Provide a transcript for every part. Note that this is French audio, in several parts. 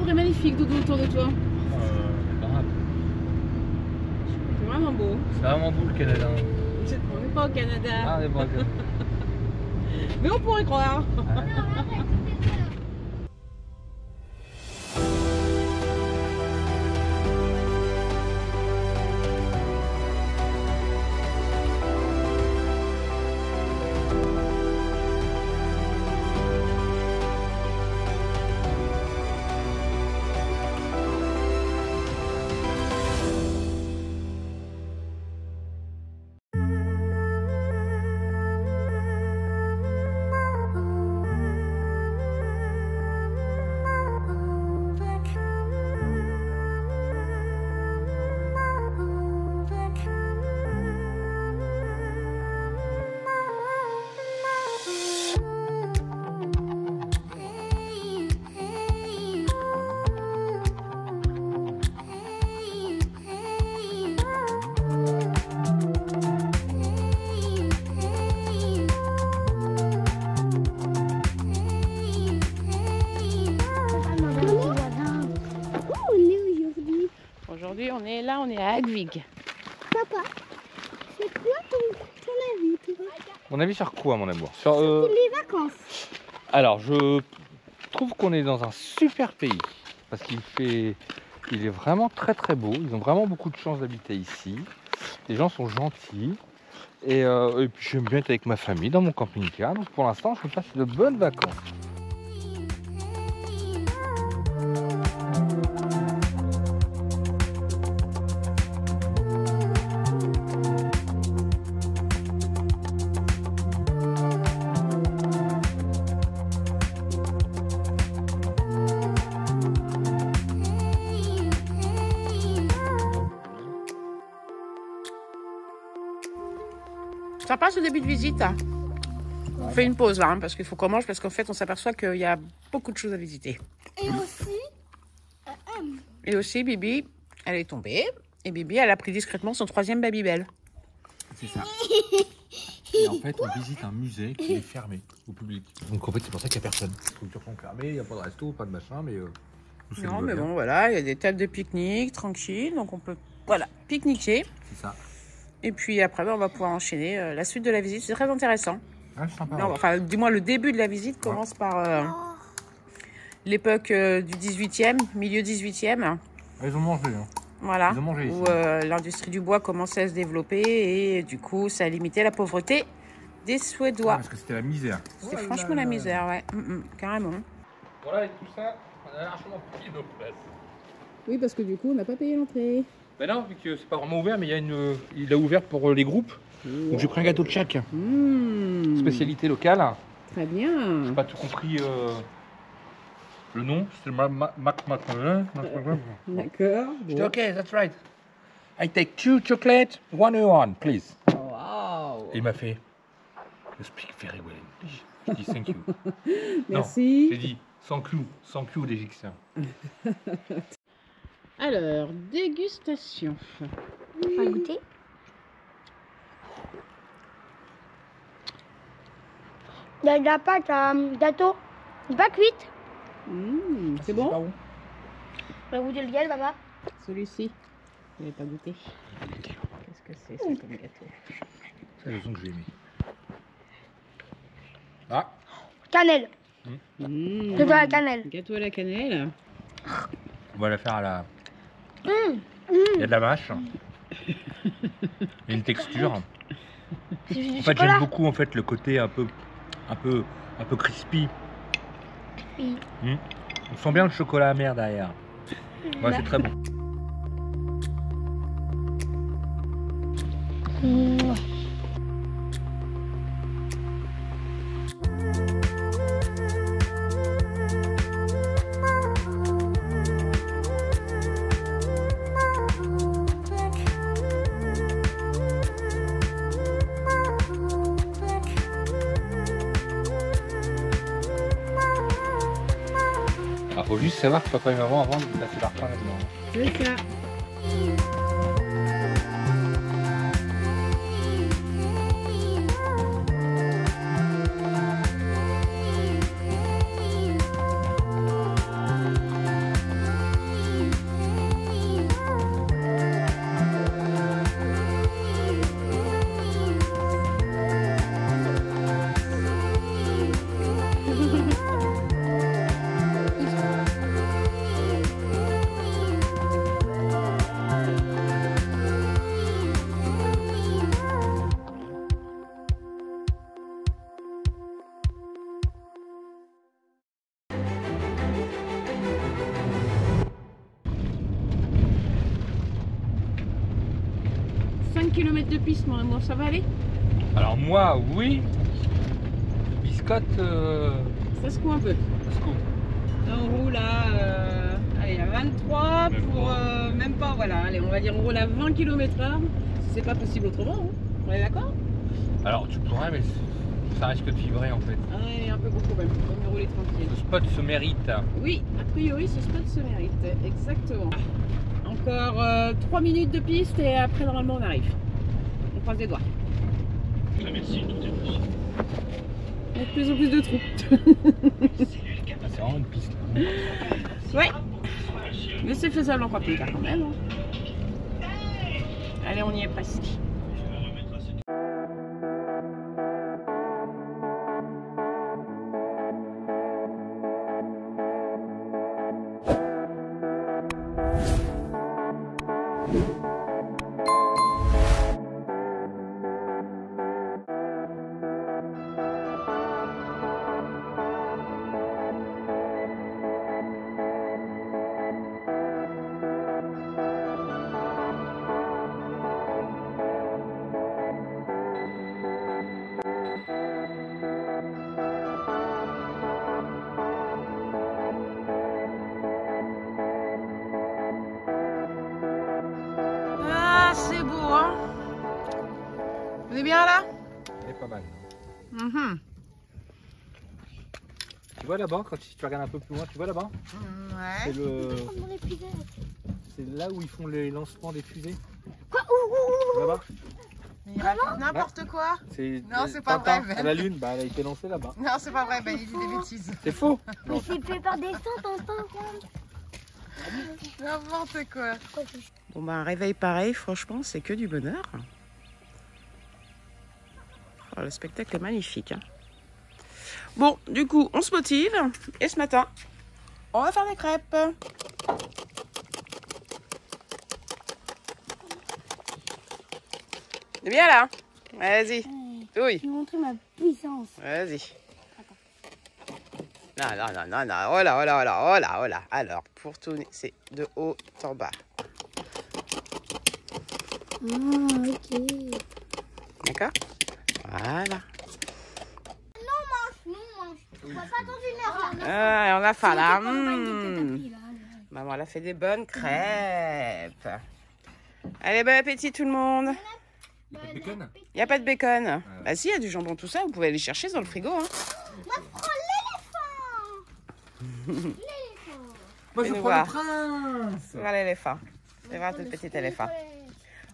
l'arbre est magnifique, Doudou, autour de toi. Grave. C'est vraiment beau. C'est vraiment beau le Canada. On n'est pas au Canada. Ah, on est pas au Canada. Mais on pourrait croire. Aujourd'hui, on est là, on est à Agvig. Papa, c'est quoi ton avis, toi? Mon avis sur quoi, mon amour? Sur Les vacances. Alors, je trouve qu'on est dans un super pays parce il est vraiment très très beau. Ils ont vraiment beaucoup de chance d'habiter ici. Les gens sont gentils et puis j'aime bien être avec ma famille dans mon camping-car. Donc pour l'instant, je passe de bonnes vacances. Sympa ce début de visite. On fait une pause là, hein, parce qu'il faut qu'on mange, parce qu'en fait on s'aperçoit qu'il y a beaucoup de choses à visiter. Et aussi Bibi, elle est tombée. Et Bibi, elle a pris discrètement son 3e Babybel. C'est ça. Et en fait, on visite un musée qui est fermé au public. Donc en fait, c'est pour ça qu'il n'y a personne. Les structures sont fermées, il n'y a pas de resto, pas de machin, mais... Non, mais bon, voilà, il y a des tables de pique-nique, tranquille, donc on peut, voilà, pique-niquer. C'est ça. Et puis après, on va pouvoir enchaîner la suite de la visite. C'est très intéressant. Ah, c'est sympa. Non, enfin, du moins, le début de la visite commence par l'époque du 18e, milieu 18e. Ils ont mangé, hein. Voilà, Ils ont mangé ici. où l'industrie du bois commençait à se développer et du coup, ça a limité la pauvreté des Suédois. Parce que c'était la misère. C'était franchement la misère, ouais, carrément. Voilà, et tout ça, on a largement pris nos places. Oui, parce que du coup, on n'a pas payé l'entrée. Ben non, vu que c'est pas vraiment ouvert, mais il a ouvert pour les groupes. Donc j'ai pris un gâteau de chaque. Spécialité locale. Très bien. J'ai pas tout compris le nom. C'était le D'accord. J'étais OK, that's right. I take 2 chocolates, 1 please. Wow. Et il m'a fait You speak very well English. Je dis thank you. Merci. J'ai dit sans clou d'Égyptien. Alors, dégustation. On va goûter. Il y a de la pâte à gâteau. Pas cuite. C'est bon? On va goûter lequel, papa? Celui-ci. Je n'ai pas goûté. Qu'est-ce que c'est ça comme gâteau? C'est le son que j'ai aimé. Ah. Cannelle. Gâteau à la cannelle. Gâteau à la cannelle. On va la faire à la... Il y a de la mâche. Il y a une texture. En fait, j'aime beaucoup en fait le côté un peu crispy. On sent bien le chocolat amer derrière. Ouais, c'est très bon. Alors, faut juste savoir que papa et maman avant ils passaient leur temps là-dedans. C'est ça. km de piste, mon amour, ça va aller? Alors moi, oui. Biscotte, Ça secoue un peu. ça se coupe. Là, on roule à, allez, à 23 Même pour pas. même pas, voilà. Allez, on va dire on roule à 20 km/h. Si c'est pas possible autrement, hein. On est d'accord? Alors tu pourrais, mais ça risque de vibrer en fait. Ah, il est un peu beaucoup même. On va rouler tranquille. Le spot se mérite. Oui, a priori, ce spot se mérite. Exactement. Encore 3 minutes de piste et après, normalement, on arrive. On croise les doigts. Merci, tout est bon. Il y a de plus en plus de trous. C'est vraiment une piste. Ouais. Mais c'est faisable encore plus tard quand même. Hein. Allez, on y est presque. C'est beau, hein? On est bien là? Elle est pas mal. Tu vois là-bas, quand tu regardes un peu plus loin, tu vois là-bas? Ouais. C'est là où ils font les lancements des fusées. Quoi? Là-bas. Il raconte n'importe quoi. Non, c'est pas vrai, Ben. La lune, bah, elle a été lancée là-bas. Non, c'est pas vrai, Ben, il dit des bêtises. C'est faux. Mais c'est fait par des sons, Tintin. N'importe quoi. Bon, bah, un réveil pareil, franchement, c'est que du bonheur. Oh, le spectacle est magnifique. Hein. Bon, du coup, on se motive. Et ce matin, on va faire des crêpes. C'est bien là? Vas-y. Oui. Je vais montrer ma puissance. Vas-y. Non, non, non, non, non. Oh là, oh là, oh là, oh là, oh là. Alors, pour tourner, c'est de haut en bas. Ah, ok. D'accord? Voilà. Non, mange. On va pas dans une heure là. Ah, on a faim là. Tapis, là. Maman, elle a fait des bonnes crêpes. Allez, bon appétit tout le monde. Le bacon. Il n'y a pas de bacon. Bah si, il y a du jambon, tout ça. Vous pouvez aller chercher dans le frigo. Hein. Moi, je prends l'éléphant. Moi, je je prends prends le prince. Voilà l'éléphant. C'est vrai, tout petit éléphant.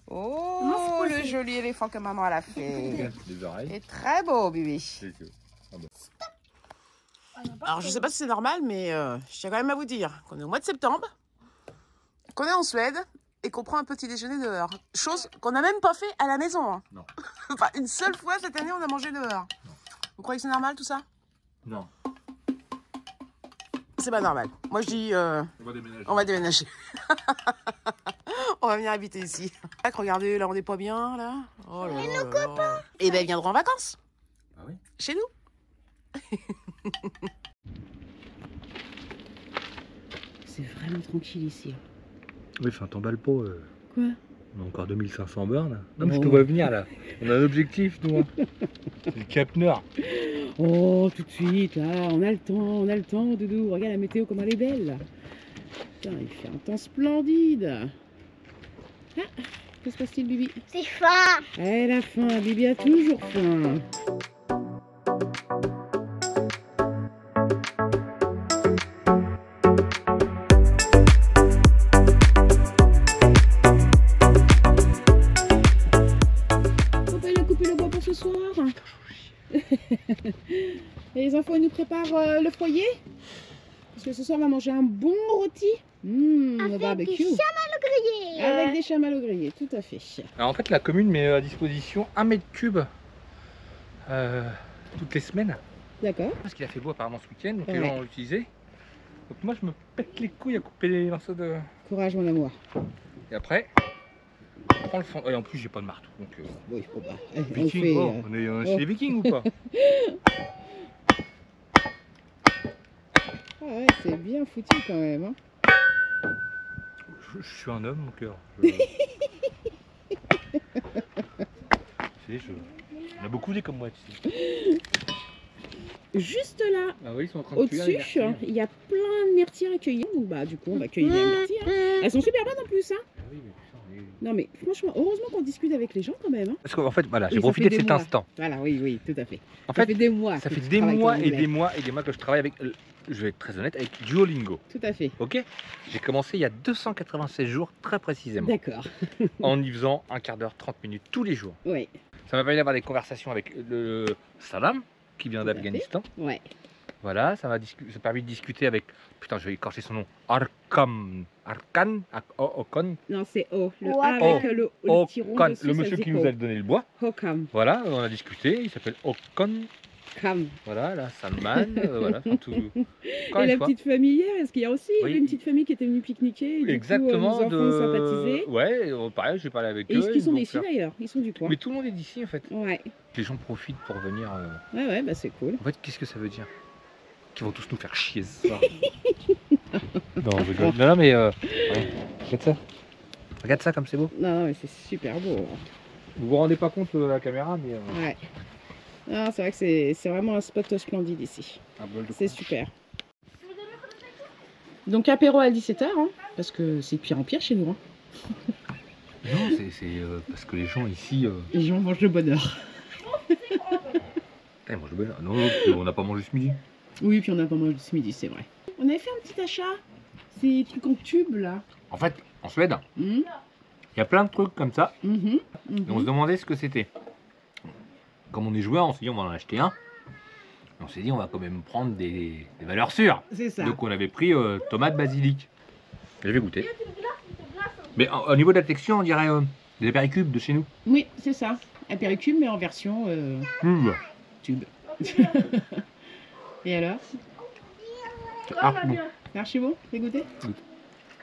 Oh, Moi, le joli éléphant que maman elle a fait. Les oreilles. Il est très beau, Bibi. C'est tout. Alors, je sais pas si c'est normal, mais je tiens quand même à vous dire qu'on est au mois de septembre, qu'on est en Suède et qu'on prend un petit déjeuner dehors. Chose qu'on n'a même pas fait à la maison. Hein. Non. Enfin, une seule fois cette année, on a mangé dehors. Non. Vous croyez que c'est normal tout ça? Non. C'est pas normal. Moi, je dis, On va déménager. on va déménager. On va venir habiter ici. Regardez, là, on n'est pas bien, là. Oh là là là là. Et ben, ils viendront en vacances. Ah oui? Chez nous. C'est vraiment tranquille ici. Oui, enfin, t'emballes pas. Quoi? On a encore 2500 bornes. Non, mais Oh. je te vois venir là. On a un objectif, nous. Hein. C'est le Cap Nord. Oh, tout de suite, là, on a le temps, Doudou. Regarde la météo, comme elle est belle. Putain, il fait un temps splendide. Ah, que se passe-t-il, Bibi? C'est faim. Elle a faim, Bibi a toujours faim. Papa, il a coupé le bois pour ce soir. Et les enfants, ils nous préparent le foyer. Parce que ce soir, on va manger un bon rôti. Au Avec barbecue. des chamallows grillés. Avec des chamallows grillés, tout à fait. Alors en fait, la commune met à disposition 1 mètre cube toutes les semaines. D'accord. Parce qu'il a fait beau apparemment ce week-end, donc les Ouais. gens ont utilisé. Donc moi, je me pète les couilles à couper les morceaux de... Courage, mon amour. Et après, je prends le fond. Et en plus, j'ai pas de marteau. Donc, Oui, faut pas. On viking, fait, oh, on est chez les vikings ou pas? Ah ouais, c'est bien foutu quand même. Hein. Je suis un homme, mon cœur. Tu sais, on a beaucoup des comme moi, tu sais. Juste là, Ah oui, ils sont en train de cuire les au-dessus, myrtilles. il y a plein de myrtilles à cueillir. Donc bah du coup, on va cueillir les myrtilles. Hein. Elles sont super bonnes en plus. Hein. Ah oui, mais putain, Non mais franchement, heureusement qu'on discute avec les gens quand même. Hein. Parce qu'en fait, voilà, j'ai Oui, ça profité fait de des cet mois. instant. Voilà, oui, oui, tout à fait. En Ça fait, fait des mois. ça que fait tu des travailles mois ton et anglais. des mois et des mois que je travaille avec, je vais être très honnête, avec Duolingo. Tout à fait. Ok. J'ai commencé il y a 296 jours, très précisément. D'accord. En y faisant un quart d'heure, 30 minutes tous les jours. Ouais, Ça m'a permis d'avoir des conversations avec le Salam, qui vient Tout à d'Afghanistan. ouais. Voilà, ça m'a permis de discuter avec, putain, je vais écorcher son nom, Arkan, Okon, Non, c'est O. Le Oh, A avec le petit rond Okon, dessus, le ça monsieur se qui dit nous a donné le bois. Hokam. Voilà, on a discuté, il s'appelle Okon, Kam. voilà, là, Salman, voilà, enfin, tout. Encore Et une la fois. petite famille hier, est-ce qu'il y a aussi Oui. une petite famille qui était venue pique-niquer et Exactement, du coup, nos enfants sympathisaient. Ouais, pareil, j'ai parlé avec Et eux. ils sont vont d'ici faire- d'ailleurs, ils sont du coin. Mais tout le monde est d'ici en fait. Ouais, Les gens profitent pour venir. ouais, ouais, bah c'est cool. En fait, qu'est-ce que ça veut dire? Qu'ils vont tous nous faire chier ce soir. Non, je rigole. Non, mais ouais. Regarde ça. Regarde ça comme c'est beau. Non, non, mais c'est super beau. Vous vous rendez pas compte de la caméra, mais Ouais. Non, c'est vrai que c'est vraiment un spot splendide ici. un bol de C'est super. Donc apéro à 17h, hein, parce que c'est de pire en pire chez nous. Hein. Non, c'est parce que les gens ici. Les gens mangent le bonheur. Ils mangent bien. Non, on n'a pas mangé ce midi. Oui, puis on a pas mangé ce midi, c'est vrai. On avait fait un petit achat. Ces trucs en tube là. En fait, en Suède, Mhm, il y a plein de trucs comme ça. mhm, Et on se demandait ce que c'était. Comme on est joueur, on s'est dit on va en acheter un. Et on s'est dit on va quand même prendre des valeurs sûres. C'est ça. Donc on avait pris tomate basilic. Je vais goûter. Mais au niveau de la texture, on dirait des apéricubes de chez nous. Oui, c'est ça. Apéricube, mais en version tube. Et alors? Ah, bon. C'est archi bon? C'est goûté?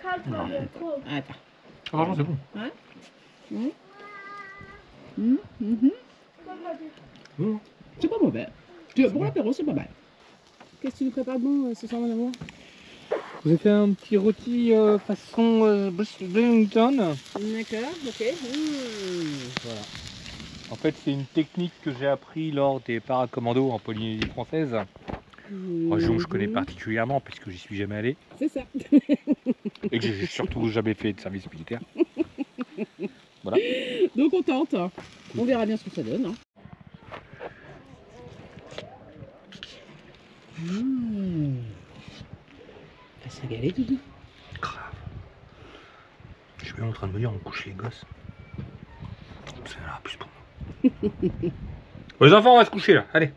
Ah, Ah, attends. franchement, c'est bon. Mhm. Mhm, mhm. Bon. C'est pas mauvais. Pour l'apéro, c'est pas mal. Qu'est-ce que tu nous prépares de bon ce soir, mon amour? Vous avez fait un petit rôti façon Bennington. D'accord, ok. Voilà. En fait, c'est une technique que j'ai appris lors des paracommandos en Polynésie française. Région que je connais particulièrement puisque j'y suis jamais allé C'est ça. et que j'ai surtout jamais fait de service militaire. Voilà. Donc on tente. On verra bien ce que ça donne. Hein. T'as se régalé, Doudou? Grave. Je suis même en train de me dire on couche les gosses. Ça en aura plus pour nous. Les enfants, on va se coucher là. Allez.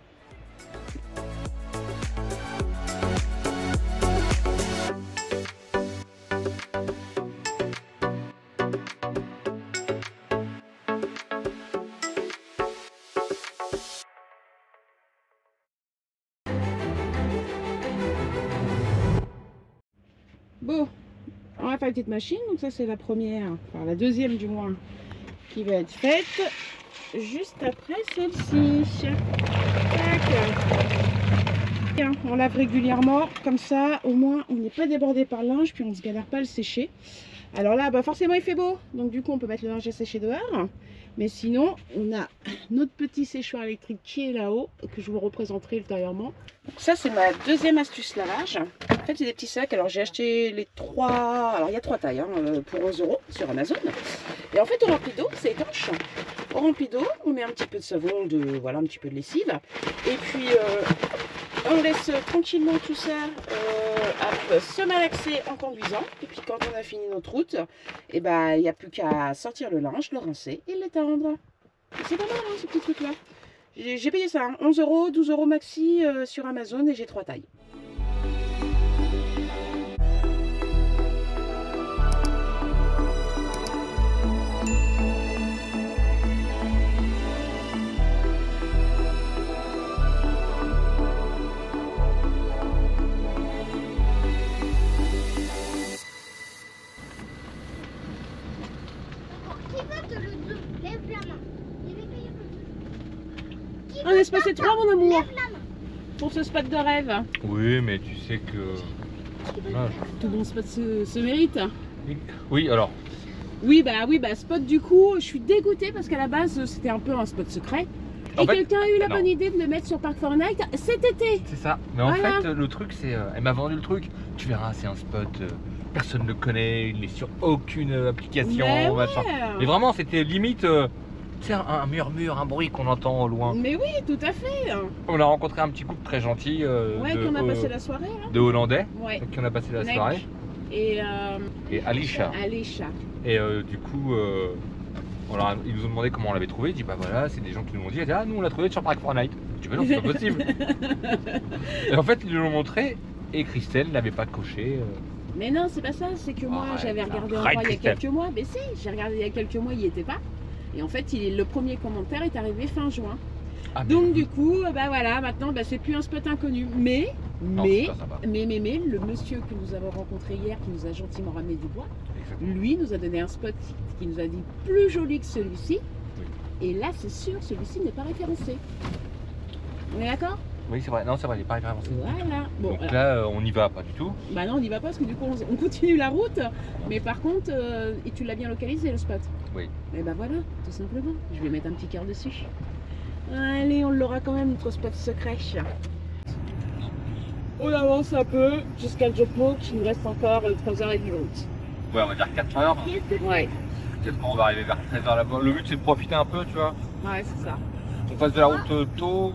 Bon, on va faire une petite machine. Donc ça c'est la première, enfin la deuxième du moins, qui va être faite juste après celle-ci. Tac. Bien, on lave régulièrement, comme ça au moins on n'est pas débordé par le linge, puis on ne se galère pas à le sécher. Alors là, bah forcément il fait beau, donc du coup on peut mettre le linge à sécher dehors. Mais sinon, on a notre petit séchoir électrique qui est là-haut, que je vous représenterai ultérieurement. Ça, c'est ma deuxième astuce lavage. En fait, c'est des petits sacs. Alors, j'ai acheté les 3... Alors, il y a 3 tailles hein, pour 11 € sur Amazon. Et en fait, au rempli d'eau, c'est étanche. Au rempli d'eau, on met un petit peu de savon, voilà, un petit peu de lessive. Et puis, on laisse tranquillement tout ça se malaxer en conduisant. Et puis, quand on a fini notre route, et ben, il n'y a plus qu'à sortir le linge, le rincer et l'étendre. C'est pas mal, hein, ce petit truc-là. J'ai payé ça, hein, 11 €, 12 € maxi sur Amazon et j'ai 3 tailles. Qui veut te le dire? Lève la main. On est passé 3, mon amour, Lève la main. pour ce spot de rêve. Oui, mais tu sais que. Tout bon spot se mérite. Oui, alors, Oui, bah, spot du coup, je suis dégoûtée parce qu'à la base, c'était un peu un spot secret. En Et fait, quelqu'un a eu la non. bonne idée de le mettre sur Park Fortnite cet été. C'est ça. Mais en Voilà. fait, le truc, c'est. Elle m'a vendu le truc. Tu verras, c'est un spot. Personne ne le connaît. Il n'est sur aucune application. Mais Machin. ouais. Et vraiment, c'était limite. Tu sais, un murmure, un bruit qu'on entend au loin. Mais oui, tout à fait. On a rencontré un petit couple très gentil. Ouais, qu'on a passé la soirée là. de Hollandais. Ouais. Qui on a passé la Nek. soirée. Et Alicia. Alisha. Et du coup, ils nous ont demandé comment on l'avait trouvé. Ils dit bah voilà, c'est des gens qui nous l'ont dit. Elle dit ah, nous on l'a trouvé sur Park Fortnite. Je dis bah non, c'est pas possible. Et en fait, ils nous l'ont montré et Christelle n'avait pas coché. Mais non, c'est pas ça, c'est que moi Arrête, j'avais regardé arrête, encore il y a Christelle. quelques mois. Mais si, j'ai regardé il y a quelques mois, il y était pas. Et en fait, le premier commentaire est arrivé fin juin. Ah, mais- Donc du coup, bah voilà, maintenant bah, c'est plus un spot inconnu. Mais, Non, mais, c'est pas sympa. mais, le monsieur que nous avons rencontré hier, qui nous a gentiment ramené du bois, Exactement. lui nous a donné un spot qui nous a dit plus joli que celui-ci. Et là, c'est sûr, celui-ci n'est pas référencé. On est d'accord? Oui, c'est vrai. Non, c'est vrai, il n'est pas avancé. Voilà. Bon, Donc alors, là, on n'y va pas du tout. bah non, on n'y va pas parce que du coup, on continue la route. Mais par contre, et tu l'as bien localisé le spot. Oui. Et bah voilà, tout simplement. Je vais mettre un petit cœur dessus. Allez, on l'aura quand même, notre spot secret. On avance un peu jusqu'à Jokmo, qui nous reste encore 3h30 de route. Ouais, on va dire 4 heures. Ouais, Peut-être qu'on va arriver vers 13h là-bas. Le but, c'est de profiter un peu, tu vois. ouais, c'est ça. On passe de la route tôt.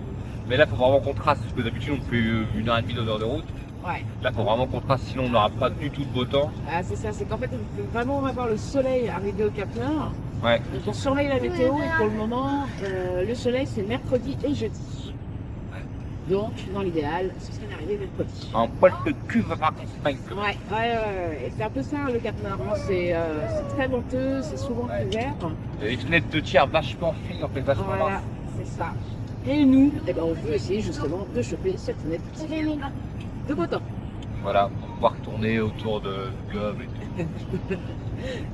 Mais là, il faut vraiment qu'on trace. Parce que d'habitude, on fait 1h30, 2 heures de route. Ouais. Là, il faut vraiment qu'on trace. Sinon, on n'aura pas du tout de beau temps. Ah, c'est ça, c'est qu'en fait, on peut vraiment avoir le soleil arriver au Cap Nord. Ouais. Donc on surveille la météo et pour le moment, le soleil c'est mercredi et jeudi. Donc dans l'idéal, ce serait d'arriver mercredi. Un poil de cul va par contre pas une queue. Ouais. Et c'est un peu ça le Cap Nord. Hein. C'est très venteux, c'est souvent couvert. Il y a des fenêtres de tir vachement fines, en fait, vachement Voilà, minces. c'est ça. Et nous, eh ben, on veut essayer justement de choper cette fenêtre de beau temps. Voilà, on va pouvoir tourner autour de Gov et tout.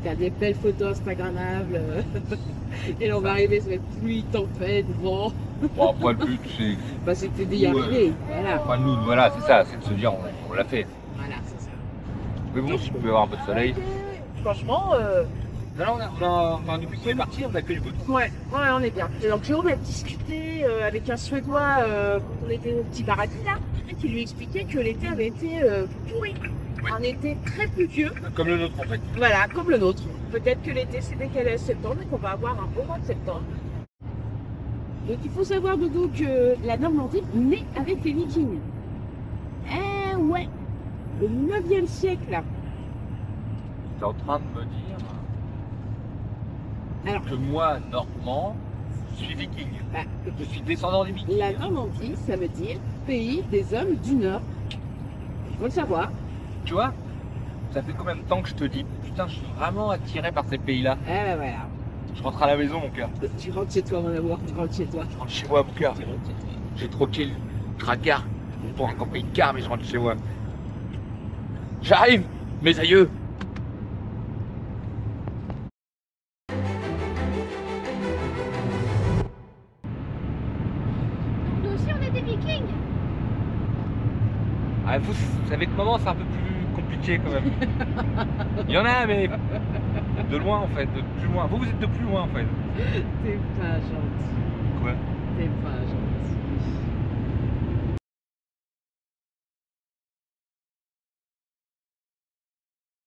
Faire des belles photos instagrammables. Et là on va arriver, ça va être pluie, tempête, vent. Bon, après, le but, c'est. Bah, c'était d'y arriver. Voilà. Enfin, nous, voilà, c'est ça, c'est de se dire, on l'a fait. Voilà, c'est ça. Mais bon, si on peut avoir un peu de soleil. Franchement, Non, enfin, depuis qu'on est parti, on a que du beau temps. ouais, on est bien. Et donc Jérôme a discuté avec un Suédois quand on était au petit paradis là, qui lui expliquait que l'été avait été pourri. Oui. Un été très pluvieux, Comme le nôtre, en fait. voilà, comme le nôtre. Peut-être que l'été s'est décalé à septembre et qu'on va avoir un beau mois de septembre. Donc il faut savoir Doudou que la Normandie naît avec les Vikings. Eh ouais, au 9e siècle là. Tu es en train de me dire Alors, que moi, Normand, je suis viking. bah, Je suis descendant des vikings. la Normandie, ça veut dire pays des hommes du Nord. Il faut le savoir. Tu vois, ça fait combien de temps que je te dis, putain, je suis vraiment attiré par ces pays-là. Eh ben voilà. Je rentre à la maison, mon cœur. Tu rentres chez toi, mon amour, tu rentres chez toi. Je rentre chez moi, mon cœur. J'ai troqué le tracar pour un camping-car, mais je rentre chez moi. J'arrive, mes aïeux. Nous aussi, on est des vikings. Ah, vous savez que maman, c'est un peu plus compliqué quand même. Il y en a, mais de loin en fait, de plus loin. Vous êtes de plus loin en fait. T'es pas gentil. Quoi? T'es pas gentil.